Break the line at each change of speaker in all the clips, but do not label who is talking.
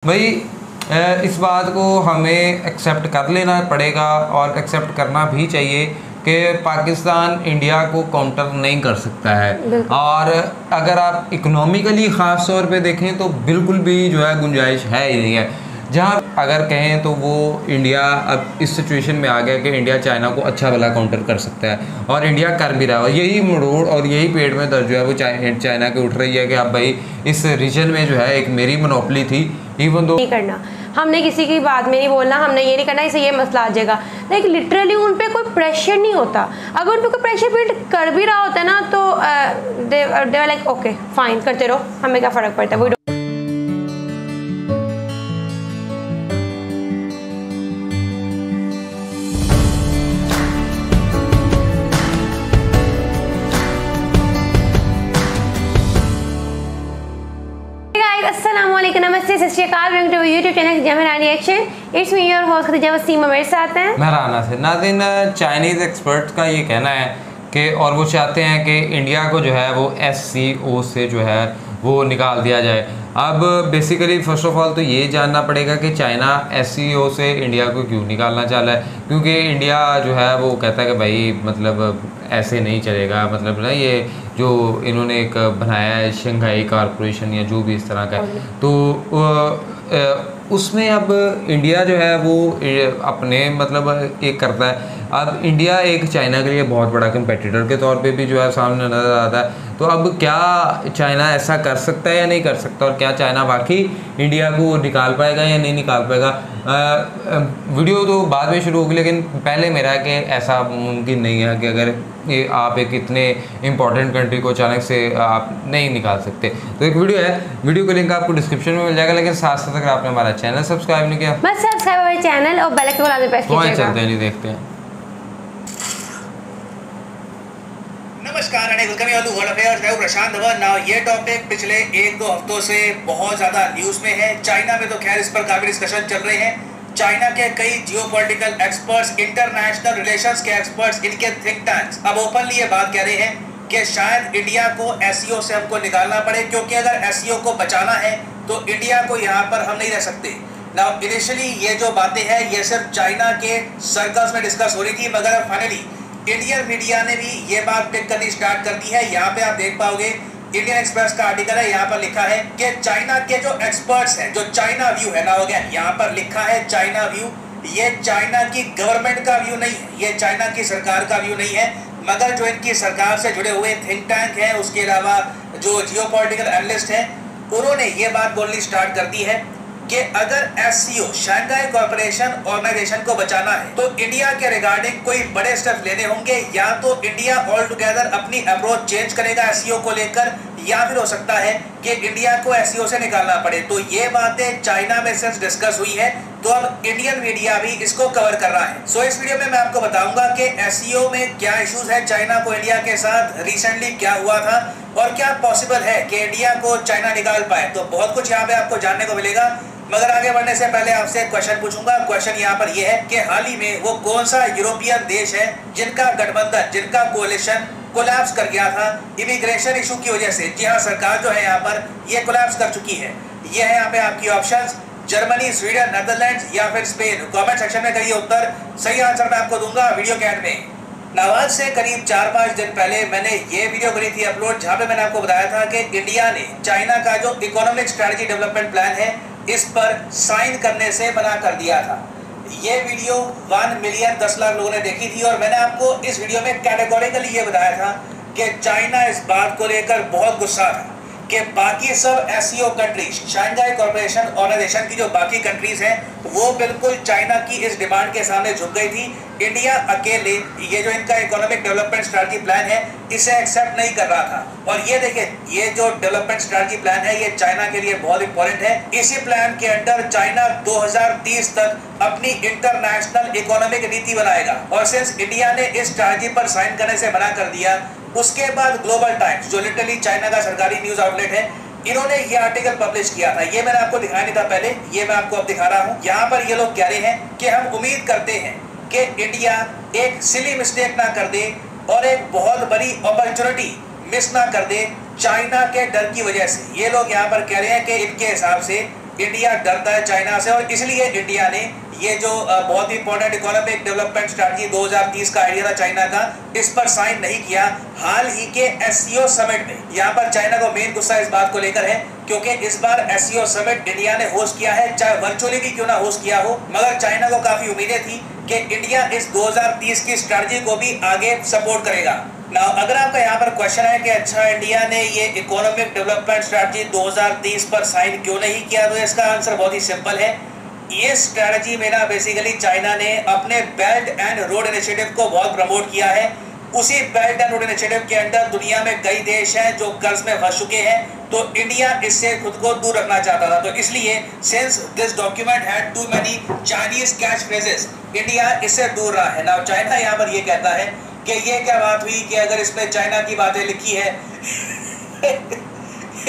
भाई इस बात को हमें एक्सेप्ट कर लेना पड़ेगा और एक्सेप्ट करना भी चाहिए कि पाकिस्तान इंडिया को काउंटर नहीं कर सकता है। और अगर आप इकोनॉमिकली ख़ास तौर पे देखें तो बिल्कुल भी जो है गुंजाइश है ही नहीं है। जहाँ अगर कहें तो वो इंडिया अब इस सिचुएशन में आ गया कि इंडिया चाइना को अच्छा भला काउंटर कर सकता है और इंडिया कर भी रहा है। और यही मरोड़ और यही पेट में दर्द जो है वो चाइना के उठ रही है कि अब भाई इस रीजन में जो है एक मेरी मोनोपोली थी। इवन दो
नहीं करना, हमने किसी की बात में नहीं बोलना, हमने ये नहीं करना, इससे ये मसला आ जाएगा। लेकिन लिटरली उन पे कोई प्रेशर नहीं होता। अगर उन पे कोई प्रेशर बिल्ड कर भी रहा होता है ना तो दे लाइक ओके फाइन करते रहो, हमें क्या फ़र्क पड़ता है। नमस्ते, सत श्री अकाल, welcome to YouTube channel Jamrani reaction. It's me your host Khadija Waseem, मेरे साथ हैं
मैं राना से। नाज़रीन, चाइनीज़ एक्सपर्ट का ये कहना है कि और वो चाहते हैं कि इंडिया को जो है वो SCO से जो है वो निकाल दिया जाए। अब बेसिकली फ़र्स्ट ऑफ ऑल तो ये जानना पड़ेगा कि चाइना SCO से इंडिया को क्यों निकालना चाह रहा है, क्योंकि इंडिया जो है वो कहता है कि भाई मतलब ऐसे नहीं चलेगा। मतलब ना ये जो इन्होंने एक बनाया है शंघाई कॉरपोरेशन या जो भी इस तरह का है, तो उसमें अब इंडिया जो है वो अपने मतलब एक करता है। अब इंडिया एक चाइना के लिए बहुत बड़ा कंपेटिटर के तौर पे भी जो है सामने नज़र आता है। तो अब क्या चाइना ऐसा कर सकता है या नहीं कर सकता, और क्या चाइना वाकई इंडिया को निकाल पाएगा या नहीं निकाल पाएगा। वीडियो तो बाद में शुरू होगी, लेकिन पहले मेरा कि ऐसा मुमकिन नहीं है कि अगर आप एक इतने इम्पॉर्टेंट कंट्री को अचानक से आप नहीं निकाल सकते। तो एक वीडियो है, वीडियो का लिंक आपको डिस्क्रिप्शन में मिल जाएगा। लेकिन साथ साथ अगर आपने हमारा चैनल सब्सक्राइब नहीं किया,
बस सब्सक्राइब हमारे चैनल और बेल आइकन को लाजमी प्रेस कीजिएगा।
चलते हैं, नहीं देखते हैं।
नमस्कार, प्रशांत धवन। नाउ ये टॉपिक पिछले 1-2 हफ्तों से बहुत ज्यादा न्यूज में है। चाइना में तो खैर इस पर काफी डिस्कशन चल रहे हैं। चाइना के कई जियोपॉलिटिकल एक्सपर्ट्स, इंटरनेशनल रिलेशंस के एक्सपर्ट्स, इनके थिंक टैंक्स अब ओपनली ये बात कह रहे हैं कि शायद इंडिया को SCO से हमको निकालना पड़े, क्योंकि अगर SCO को बचाना है तो इंडिया को यहाँ पर हम नहीं रह सकते। नाउ इनिशियली ये जो बातें हैं ये सिर्फ चाइना के सर्कल्स में डिस्कस हो रही थी, मगर फाइनली इंडियन मीडिया ने भी ये बात पिक करनी स्टार्ट कर दी है। यहाँ पे आप देख पाओगे इंडियन एक्सप्रेस का आर्टिकल है, यहाँ पर लिखा है कि चाइना के जो एक्सपर्ट्स हैं, जो चाइना व्यू है ना, हो गया यहाँ पर लिखा है चाइना व्यू। ये चाइना की गवर्नमेंट का व्यू नहीं है, ये चाइना की सरकार का व्यू नहीं है, मगर जो इनकी सरकार से जुड़े हुए थिंक टैंक है, उसके अलावा जो जियोपॉलिटिकल एनालिस्ट हैं, उन्होंने ये बात बोलनी स्टार्ट कर दी है कि अगर SCO शंघाई कॉर्पोरेशन ऑर्गेनाइजेशन को बचाना है तो इंडिया के रिगार्डिंग कोई बड़े स्टेप लेने होंगे। या तो इंडिया ऑल टुगेदर अपनी अप्रोच चेंज करेगा SCO को लेकर, या फिर हो सकता है कि इंडिया को SCO से निकालना पड़े। तो ये बातें चाइना में सिर्फ डिस्कस हुई है, तो अब इंडियन मीडिया भी इसको कवर कर रहा है। सो इस वीडियो में मैं आपको बताऊंगा कि SCO में क्या इश्यूज है चाइना को इंडिया के साथ, रिसेंटली क्या हुआ था और क्या पॉसिबल है कि इंडिया को चाइना निकाल पाए। तो बहुत कुछ यहाँ पे आपको जानने को मिलेगा, मगर आगे बढ़ने से पहले आपसे एक क्वेश्चन पूछूंगा। क्वेश्चन यहाँ पर यह है कि हाल ही में वो कौन सा यूरोपियन देश है जिनका गठबंधन, जिनका कोलिशन कोलैप्स कर गया था इमिग्रेशन इशू की वजह से। जी हाँ, सरकार जो है यहाँ पर ये कोलैप्स कर चुकी है। ये है यहाँ पे आपकी ऑप्शंस, जर्मनी, स्वीडन, नेदरलैंड्स या फिर स्पेन। कमेंट सेक्शन में करिए उत्तर, सही आंसर मैं आपको दूंगा वीडियो के एंड में। नवाज से करीब 4-5 दिन पहले मैंने ये वीडियो करी थी अपलोड, जहाँ पे मैंने आपको बताया था कि इंडिया ने चाइना का जो इकोनॉमिक स्ट्रेटजी डेवलपमेंट प्लान है इस पर साइन करने से मना कर दिया था। ये वीडियो 1 मिलियन 10 लाख लोगों ने देखी थी, और मैंने आपको इस वीडियो में कैटेगोरिकली ये बताया था कि चाइना इस बात को लेकर बहुत गुस्सा था कि बाकी सब SCO countries, Shanghai corporation organisation की जो बाकी कंट्रीज हैं, वो बिल्कुल चाइना की इस डिमांड के सामने झुक गई थी। इंडिया अकेले ये जो इनका इकोनॉमिक डेवलपमेंट स्ट्रेटजी प्लान है इसे एक्सेप्ट नहीं कर रहा था। और ये देखिए, ये जो डेवलपमेंट स्ट्रेटजी प्लान है ये चाइना के लिए बहुत इंपॉर्टेंट है। इसी प्लान के अंडर चाइना 2030 तक अपनी इंटरनेशनल इकोनॉमिक नीति बनाएगा, और सिंस इंडिया ने इस स्ट्रेटजी पर साइन करने से मना कर दिया, उसके बाद ग्लोबल टाइम्स, जो लिटरली चाइना का सरकारी न्यूज आउटलेट है, इन्होंने ये आर्टिकल पब्लिश किया था। ये मैंने आपको दिखाया नहीं था पहले, ये मैं आपको अब दिखा रहा हूँ। यहाँ पर ये लोग कह रहे हैं कि हम उम्मीद करते हैं कि इंडिया एक सिली मिस्टेक ना कर दे और एक बहुत बड़ी अपॉर्चुनिटी मिस ना कर दे चाइना के डर की वजह से। ये लोग यहाँ पर कह रहे हैं कि इनके हिसाब से इंडिया डरता है चाइना से और इसलिए इंडिया ने ये जो बहुत ही इंपॉर्टेंट इकोनॉमिक डेवलपमेंट स्ट्रैटेजी 2030 का आइडिया था चाइना का, इस पर साइन नहीं किया। हाल ही के एससीओ समिट में यहाँ पर चाइना को मेन गुस्सा इस बात को लेकर है क्योंकि इस बार एससीओ समिट इंडिया ने होस्ट किया है, चाहे वर्चुअली भी क्यों ना होस्ट किया हो, मगर चाइना को काफी उम्मीदें थी कि इंडिया इस 2030 की स्ट्रैटेजी को भी आगे सपोर्ट करेगा। नाउ अगर आपका यहाँ पर क्वेश्चन है कि अच्छा इंडिया ने ये इकोनॉमिक डेवलपमेंट स्ट्रैटेजी 2030 पर साइन क्यों नहीं किया, तो इसका आंसर बहुत ही सिंपल है। ये स्ट्रैटेजी में ना बेसिकली चाइना ने अपने बेल्ट एंड रोड इनिशिएटिव को बहुत प्रमोट किया है। उसी बेल्ट एंड रोड इनिशिएटिव के अंदर दुनिया में कई देश हैं जो कर्ज में फंस चुके हैं, तो इंडिया इससे खुद को दूर रखना चाहता था। तो इसलिए since this document had too many Chinese catch phrases, India इससे दूर रहा है। नाउ चाइना यहाँ पर ये कहता है कि ये क्या बात हुई कि अगर इसमें चाइना की बातें लिखी है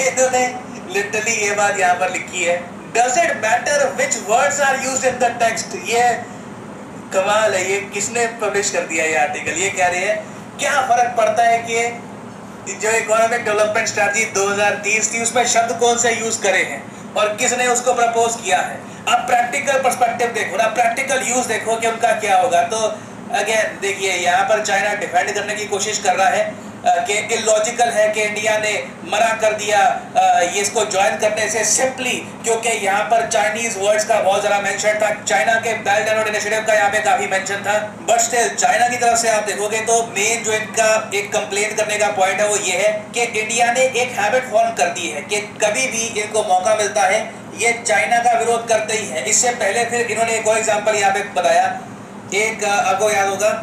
इन्होंने लिटरली ये बात यहाँ पर लिखी है, Does it matter which words are used in the text? ये कमाल है, ये किसने पब्लिश कर दिया ये आर्टिकल। ये कह रहे हैं क्या फर्क पड़ता है कि जो इकोनॉमिक डेवलपमेंट स्ट्रैटेजी 2030 थी उसमें शब्द कौन से यूज करे हैं और किसने उसको प्रपोज किया है। अब प्रैक्टिकल पर्सपेक्टिव देखो ना, प्रैक्टिकल यूज देखो कि उनका क्या होगा। तो अगेन देखिए यहाँ पर चाइना डिफेंड करने की कोशिश कर रहा है कि इलॉजिकल है कि इंडिया ने मना कर दिया ये इसको ज्वाइन करने से सिंपली क्योंकि यहाँ पर चाइनीज वर्ड्स का बहुत ज़्यादा मेंशन था, चाइना के बेल्ट एंड रोड इनिशिएटिव का यहाँ पे काफी मेंशन था। बट स्टिल चाइना की तरफ से आप देखोगे तो मेन जो इनका एक कंप्लेंट करने का पॉइंट है वो ये है कि इंडिया ने एक हैबिट फॉर्म कर दी है कि कभी भी इनको मौका मिलता है ये चाइना का विरोध करते ही है। इससे पहले फिर इन्होंने एक और एग्जाम्पल यहाँ पे बताया, एक आपको याद होगा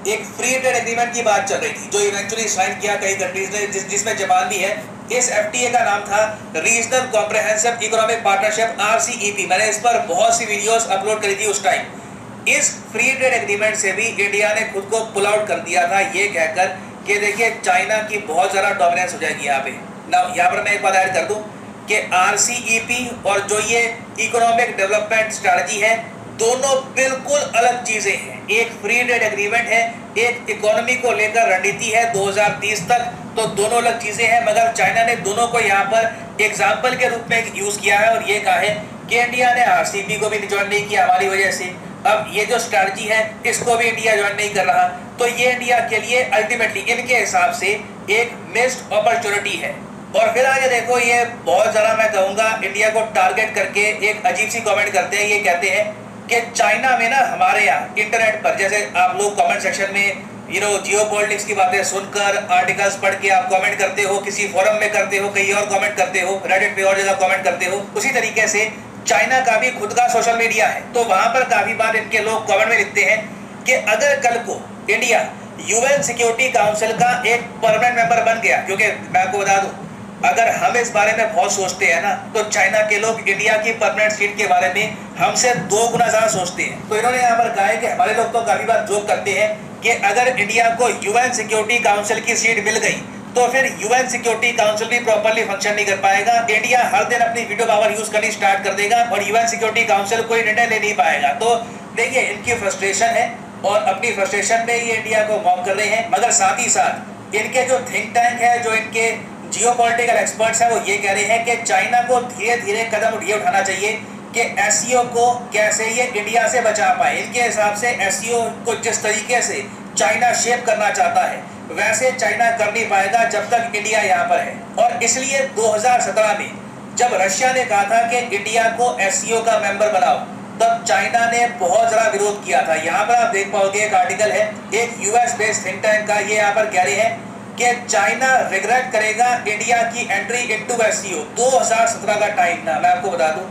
एक फ्री ट्रेड एग्रीमेंट की बात चल रही थी जो इवेंचुअली साइन किया कई कंट्रीज ने, जिसमें जापान भी है। इस एफटीए का नाम था regional comprehensive economic partnership RCEP। मैंने इस पर बहुत सी वीडियोस अपलोड करी थी उस टाइम। इस फ्री ट्रेड एग्रीमेंट से भी इंडिया ने खुद को पुल आउट कर दिया था ये कहकर कि देखिए चाइना की बहुत ज़्यादा डोमिनेंस हो जाएगी यहाँ पे। ना यहाँ पर मैं एक बात ऐड कर दूँ कि RCEP और जो ये इकोनॉमिक डेवलपमेंट स्ट्रैटेजी है दोनों बिल्कुल अलग चीजें हैं। एक फ्री ट्रेड एग्रीमेंट है, एक इकोनॉमी को लेकर रणनीति है 2030 तक, तो दोनों अलग चीजें हैं। मगर चाइना ने दोनों को यहाँ पर एग्जाम्पल के रूप में यूज किया है और ये कहा है कि इंडिया ने RCEP को भी ज्वाइन नहीं किया हमारी वजह से, अब ये जो स्ट्रैटेजी है इसको भी इंडिया ज्वाइन नहीं कर रहा, तो ये इंडिया के लिए अल्टीमेटली इनके हिसाब से एक मिस्ड अपॉर्चुनिटी है। और फिर आगे देखो ये बहुत ज़्यादा मैं कहूँगा इंडिया को टारगेट करके एक अजीब सी कमेंट करते हैं। ये कहते हैं कि चाइना में ना हमारे यहाँ इंटरनेट पर जैसे आप लोग कमेंट सेक्शन में जियोपॉलिटिक्स की बातें सुनकर आर्टिकल्स पढ़ के आप कमेंट करते हो, किसी फोरम में करते हो, कहीं और कमेंट करते हो, रेडिट पे और जगह कमेंट करते हो, उसी तरीके से चाइना का भी खुद का सोशल मीडिया है। तो वहां पर काफी बार इनके लोग कमेंट में लिखते हैं कि अगर कल को इंडिया UN सिक्योरिटी काउंसिल का एक परमानेंट मेंबर बन गया, क्योंकि मैं आपको बता दूं अगर हम इस बारे में बहुत सोचते हैं ना तो चाइना के लोग इंडिया की परमानेंट सीट के बारे में हमसे 2 गुना ज्यादा सोचते हैं। तो इन्होंने यहाँ पर कहा है कि हमारे लोग तो काफी बार जोक करते हैं कि अगर इंडिया को UN सिक्योरिटी काउंसिल की सीट मिल गई तो फिर UN सिक्योरिटी काउंसिल भी प्रॉपर्ली फंक्शन नहीं कर पाएगा, इंडिया हर दिन अपनी वीटो पावर यूज करनी स्टार्ट कर देगा और UN सिक्योरिटी काउंसिल कोई निर्णय ले नहीं पाएगा। तो देखिए इनकी फ्रस्ट्रेशन है और अपनी फ्रस्ट्रेशन में ये इंडिया को मॉक कर रहे हैं, मगर साथ ही साथ इनके जो थिंक टैंक है, जो इनके जियोपॉलिटिकल एक्सपर्ट्स हैं, वो ये कह रहे हैं कि चाइना को धीरे धीरे कदम ये उठाना चाहिए कि SCO को कैसे ये इंडिया से बचा पाए। इनके हिसाब से SCO को जिस तरीके से चाइना शेप करना चाहता है वैसे चाइना कर नहीं पाएगा जब तक इंडिया यहाँ पर है। और इसलिए 2017 में जब रशिया ने कहा था कि इंडिया को SCO का मेंबर बनाओ, तब चाइना ने बहुत ज़्यादा विरोध किया था। यहाँ पर आप देख पाओगे एक आर्टिकल है एक US बेस्ड थिंक टैंक का, ये यहाँ पर कह रहे हैं कि चाइना रिग्रेट करेगा इंडिया की एंट्री इनटू SCO। 2017 का टाइम ना मैं आपको बता दूं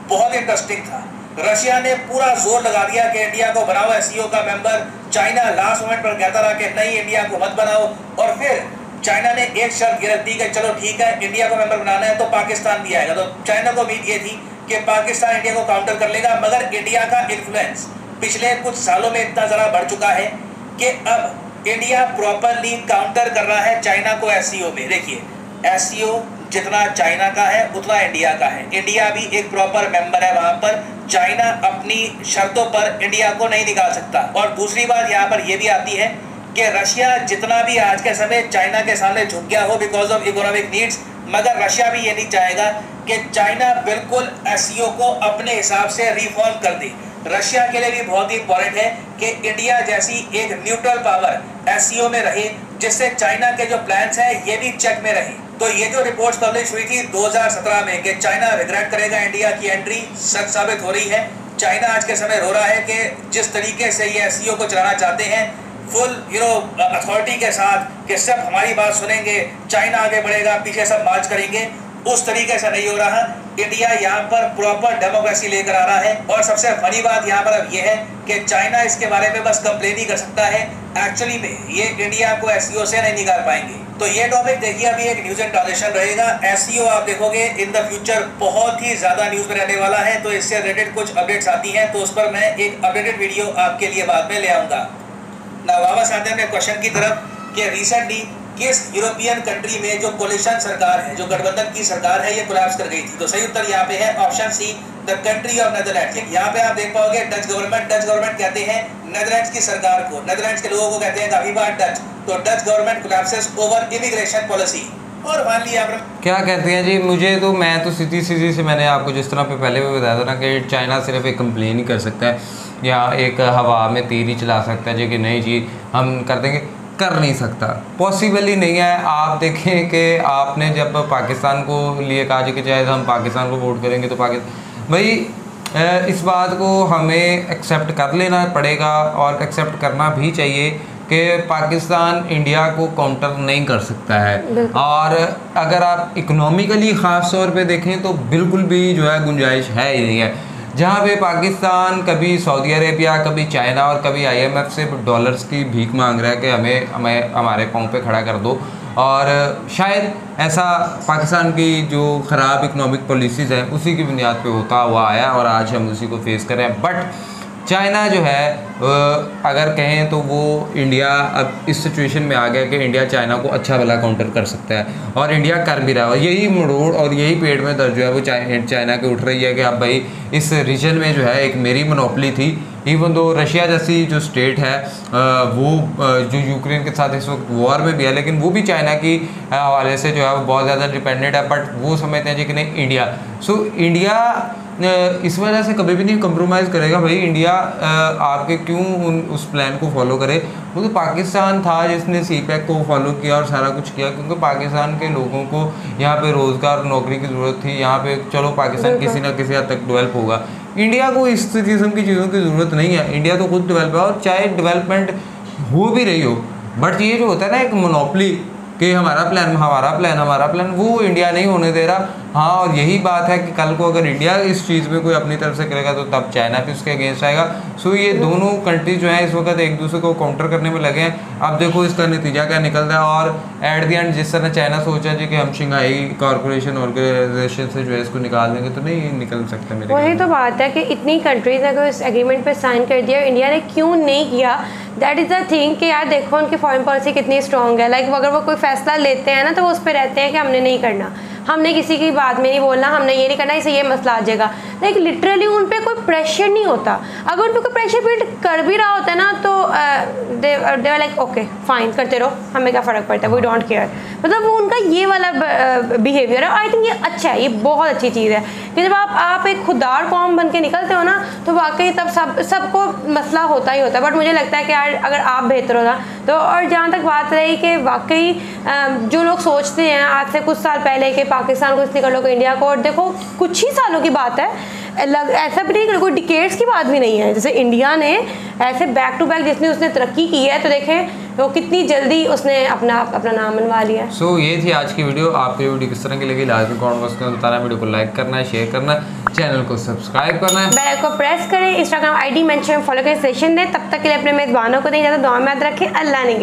बहुत इंटरेस्टिंग था। रशिया ने पूरा जोर लगा दिया कि इंडिया को बनाओ SCO का मेंबर, चाइना लास्ट मोमेंट पर कहता रहा कि नहीं इंडिया को मत बनाओ, और फिर चाइना ने एक शर्त गिरफ्त दी कि चलो ठीक है इंडिया को मेंबर बनाना है तो पाकिस्तान भी आएगा। तो चाइना को उम्मीद ये थी कि पाकिस्तान इंडिया को काउंटर कर लेगा, मगर इंडिया का इन्फ्लुएंस पिछले कुछ सालों में इतना ज़्यादा बढ़ चुका है कि अब इंडिया प्रॉपरली काउंटर कर रहा है चाइना को SCO में। देखिए SCO जितना चाइना का है उतना इंडिया का है, इंडिया भी एक प्रॉपर मेंबर है वहां पर, चाइना अपनी शर्तों पर इंडिया को नहीं निकाल सकता। और दूसरी बात यहाँ पर यह भी आती है कि रशिया जितना भी आज के समय चाइना के सामने झुक गया हो बिकॉज ऑफ इकोनॉमिक नीड्स, मगर रशिया भी ये नहीं चाहेगा कि चाइना बिल्कुल एससीओ को अपने हिसाब से रिफॉर्म कर दे। रशिया के लिए भी बहुत ही इंपॉर्टेंट है कि इंडिया जैसी एक न्यूट्रल पावर एससीओ में रहे, जिससे चाइना के जो प्लान्स हैं ये भी चेक में रहे। तो ये जो रिपोर्ट्स पब्लिश हुई थी 2017 में कि चाइना रिग्रेट करेगा इंडिया की एंट्री, सच साबित हो रही है। चाइना आज के समय रो रहा है कि जिस तरीके से ये एससीओ को चलाना चाहते हैं फुल अथॉरिटी के साथ कि सब हमारी बात सुनेंगे, चाइना आगे बढ़ेगा, पीछे सब मार्च करेंगे, उस तरीके से नहीं हो रहा। इंडिया यहाँ पर प्रॉपर डेमोक्रेसी लेकर आ रहा है। और सबसे बड़ी बात यहाँ पर अब ये है कि चाइना इसके बारे में बस कंप्लेन ही कर सकता है, एक्चुअली में ये इंडिया को एससीओ से नहीं निकाल पाएंगे। तो ये टॉपिक देखिए अभी एक न्यूज एंड ट्रांजिशन रहेगा। एससीओ आप देखोगे इन द फ्यूचर बहुत ही ज्यादा न्यूज में रहने वाला है, तो इससे रिलेटेड कुछ अपडेट्स आती हैं तो उस पर मैं एक अपडेटेड वीडियो आपके लिए बाद में ले आऊंगा। वापस आते हैं क्वेश्चन की तरफ कि रिसेंटली किस यूरोपियन कंट्री में जो कोलिशन सरकार है, जो गठबंधन की सरकार है, ये कोलैप्स कर गई थी। तो सही उत्तर यहाँ पे है option C, the country of Netherlands. यहाँ पे आप देख पाओगे डच गवर्नमेंट कहते हैं नेदरलैंड्स की सरकार को, नेदरलैंड्स के लोगों को कहते हैं काफी बार डच। तो Dutch government collapses over immigration policy. और मान लिया
क्या कहते हैं जी, मुझे तो मैं तो सीधी से मैंने आपको जिस तरह पे पहले भी बताया था ना कि चाइना सिर्फ एक कंप्लेन ही कर सकता है या एक हवा में तीर ही चला सकता है जी कि नहीं जी हम कर देंगे, कर नहीं सकता, पॉसिबल ही नहीं है। आप देखें कि आपने जब पाकिस्तान को लिए कहा जी कि चाहे हम पाकिस्तान को वोट करेंगे तो पाकिस्तान भाई इस बात को हमें एक्सेप्ट कर लेना पड़ेगा और एक्सेप्ट करना भी चाहिए कि पाकिस्तान इंडिया को काउंटर नहीं कर सकता है। और अगर आप इकोनॉमिकली ख़ास तौर पे देखें तो बिल्कुल भी जो है गुंजाइश है ही नहीं है। जहाँ पे पाकिस्तान कभी सऊदी अरेबिया, कभी चाइना और कभी IMF से डॉलर्स की भीख मांग रहा है कि हमें हमारे पाँव पे खड़ा कर दो। और शायद ऐसा पाकिस्तान की जो ख़राब इकोनॉमिक पॉलिसीज़ हैं उसी की बुनियाद पे होता हुआ आया और आज हम उसी को फेस कर रहे हैं। बट चाइना जो है अगर कहें तो वो इंडिया अब इस सिचुएशन में आ गया कि इंडिया चाइना को अच्छा भला काउंटर कर सकता है और इंडिया कर भी रहा है। और यही मरोड़ और यही पेट में दर्द जो है वो चाइना के उठ रही है कि अब भाई इस रीजन में जो है एक मेरी मोनोपोली थी। इवन दो रशिया जैसी जो स्टेट है वो जो यूक्रेन के साथ इस वक्त वॉर में भी है, लेकिन वो भी चाइना की हवाले से जो है वो बहुत ज़्यादा डिपेंडेंट है। बट वो समझते हैं जी कि नहीं इंडिया, सो इंडिया इस वजह से कभी भी नहीं कंप्रोमाइज़ करेगा। भाई इंडिया आपके क्यों उस प्लान को फॉलो करे, वो तो पाकिस्तान था जिसने CPEC को फॉलो किया और सारा कुछ किया, क्योंकि पाकिस्तान के लोगों को यहाँ पे रोज़गार नौकरी की ज़रूरत थी। यहाँ पे चलो पाकिस्तान किसी ना किसी हद तक डेवलप होगा, इंडिया को इस किस्म की चीज़ों की ज़रूरत नहीं है। इंडिया तो खुद डेवलप है और चाहे डेवलपमेंट हो भी रही हो, बट ये जो होता है ना एक मोनोपोली कि हमारा प्लान वो इंडिया नहीं होने दे रहा। हाँ, और यही बात है कि कल को अगर इंडिया इस चीज़ में कोई अपनी तरफ से करेगा तो तब चाइना भी उसके अगेंस्ट आएगा। सो ये दोनों कंट्रीज जो हैं इस वक्त एक दूसरे को काउंटर करने में लगे हैं। अब देखो इसका नतीजा क्या निकलता है। और एट द एंड जिस तरह चाइना सोचा जी कि हम शंघाई कॉर्पोरेशन ऑर्गेनाइजेशन से जो है इसको निकाल देंगे, तो नहीं निकल सकता। मेरे
वही तो बात है कि इतनी कंट्रीज ने अगर इस एग्रीमेंट पे साइन कर दिया, इंडिया ने क्यों नहीं किया? दैट इज़ द थिंग कि यार देखो उनकी फॉरेन पॉलिसी कितनी स्ट्रॉन्ग है। लाइक अगर वो कोई फैसला लेते हैं ना तो वो उस पर रहते हैं कि हमने नहीं करना, हमने किसी की बात में नहीं बोलना, हमने ये नहीं करना, इससे ये मसला आ जाएगा। लाइक लिटरली उन पर कोई प्रेशर नहीं होता। अगर उन पर कोई प्रेशर बिल्ड कर भी रहा होता है ना तो दे लाइक ओके फाइन करते रहो, हमें क्या फ़र्क पड़ता है, वी डोंट केयर। मतलब वो उनका ये वाला बिहेवियर है। आई थिंक ये अच्छा है, ये बहुत अच्छी चीज़ है कि जब आप एक खुददार कौम बन के निकलते हो ना तो वाकई तब सबको मसला होता ही होता है। बट मुझे लगता है कि यार अगर आप बेहतर हो ना तो। और जहाँ तक बात रही कि वाकई जो लोग सोचते हैं आज से कुछ साल पहले कि पाकिस्तान को इसलिए कर लो कि इंडिया को, और देखो कुछ ही सालों की बात है, ऐसा भी नहीं कोई डिकेड्स की बात भी नहीं है। जैसे इंडिया ने ऐसे बैक टू बैक जिसने उसने तरक्की की है तो देखें तो कितनी जल्दी उसने अपना नाम बनवा लिया।
सो ये थी आज की वीडियो। आपको ये वीडियो किस तरह की लगी लाजमी कमेंट बॉक्स में बताना। वीडियो को लाइक करना है, शेयर करना है, चैनल को सब्सक्राइब करना है,
बेल को प्रेस करें, इंस्टाग्राम ID मेंशन फॉलो करें, सेशन दें। तब तक के लिए अपने मेजबानों को दें इजाज़त, दुआ में याद रखें। अल्लाह ने